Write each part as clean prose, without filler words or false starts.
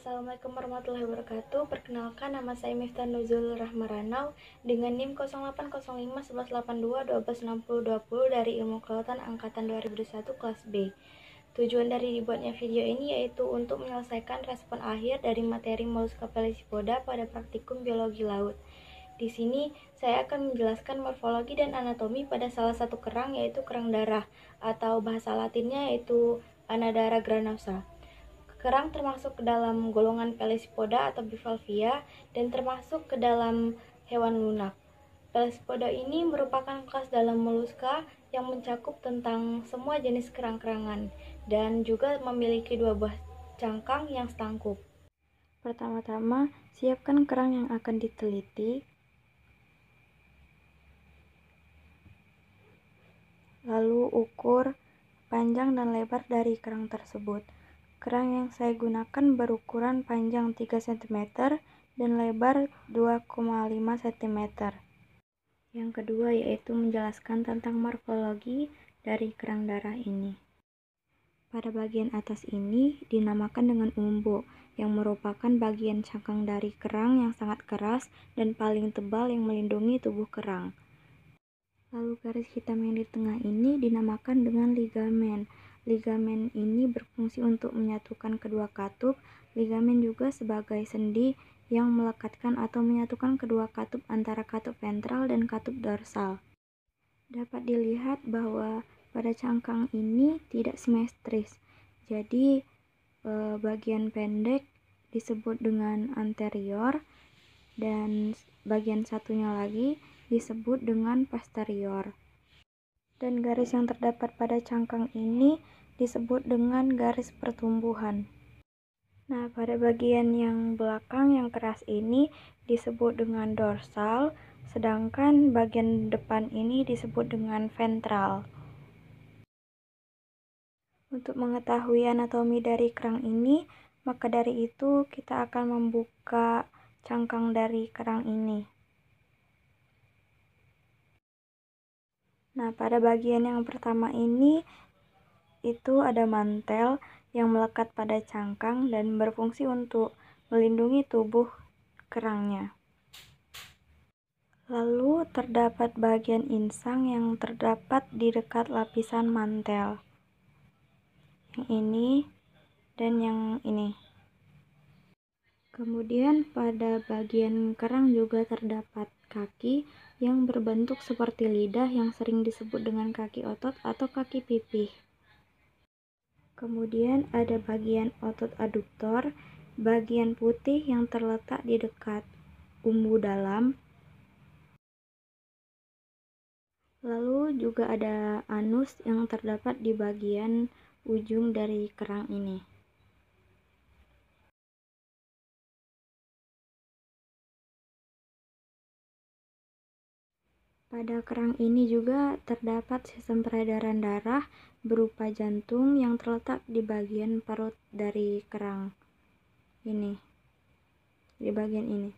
Assalamualaikum warahmatullahi wabarakatuh. Perkenalkan, nama saya Miftah Nuzul Rahmaranau dengan NIM 08051182126020 dari Ilmu Kelautan Angkatan 2021 kelas B. Tujuan dari dibuatnya video ini yaitu untuk menyelesaikan respon akhir dari materi Mollusca pelecypoda pada praktikum biologi laut. Di sini saya akan menjelaskan morfologi dan anatomi pada salah satu kerang, yaitu kerang darah atau bahasa latinnya yaitu Anadara granosa. Kerang termasuk ke dalam golongan pelecypoda atau bivalvia dan termasuk ke dalam hewan lunak. Pelecypoda ini merupakan kelas dalam mollusca yang mencakup tentang semua jenis kerang-kerangan dan juga memiliki dua buah cangkang yang setangkup. Pertama-tama, siapkan kerang yang akan diteliti. Lalu ukur panjang dan lebar dari kerang tersebut. Kerang yang saya gunakan berukuran panjang 3 cm dan lebar 2,5 cm. Yang kedua yaitu menjelaskan tentang morfologi dari kerang darah ini. Pada bagian atas ini dinamakan dengan umbo, yang merupakan bagian cangkang dari kerang yang sangat keras dan paling tebal yang melindungi tubuh kerang. Lalu garis hitam yang di tengah ini dinamakan dengan ligamen. Ligamen ini berfungsi untuk menyatukan kedua katup. Ligamen juga sebagai sendi yang melekatkan atau menyatukan kedua katup antara katup ventral dan katup dorsal. Dapat dilihat bahwa pada cangkang ini tidak simetris. Jadi bagian pendek disebut dengan anterior dan bagian satunya lagi disebut dengan posterior. Dan garis yang terdapat pada cangkang ini disebut dengan garis pertumbuhan. Nah, pada bagian yang belakang yang keras ini disebut dengan dorsal, sedangkan bagian depan ini disebut dengan ventral. Untuk mengetahui anatomi dari kerang ini, maka dari itu kita akan membuka cangkang dari kerang ini. Nah, pada bagian yang pertama ini itu ada mantel yang melekat pada cangkang dan berfungsi untuk melindungi tubuh kerangnya. Lalu terdapat bagian insang yang terdapat di dekat lapisan mantel. Yang ini dan yang ini. Kemudian pada bagian kerang juga terdapat kaki yang berbentuk seperti lidah yang sering disebut dengan kaki otot atau kaki pipih. Kemudian ada bagian otot aduktor, bagian putih yang terletak di dekat umbu dalam. Lalu juga ada anus yang terdapat di bagian ujung dari kerang ini. Pada kerang ini juga terdapat sistem peredaran darah berupa jantung yang terletak di bagian perut dari kerang ini, di bagian ini.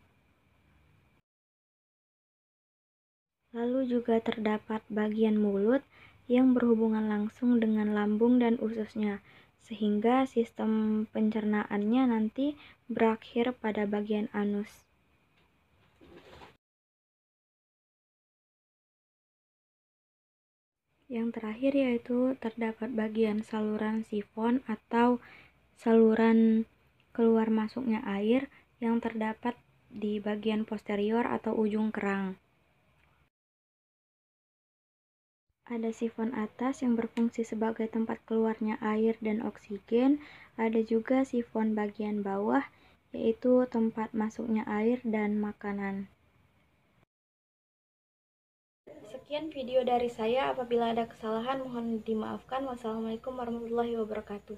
Lalu juga terdapat bagian mulut yang berhubungan langsung dengan lambung dan ususnya, sehingga sistem pencernaannya nanti berakhir pada bagian anus. Yang terakhir yaitu terdapat bagian saluran sifon atau saluran keluar masuknya air yang terdapat di bagian posterior atau ujung kerang. Ada sifon atas yang berfungsi sebagai tempat keluarnya air dan oksigen. Ada juga sifon bagian bawah yaitu tempat masuknya air dan makanan. Sekian video dari saya. Apabila ada kesalahan mohon dimaafkan. Wassalamualaikum warahmatullahi wabarakatuh.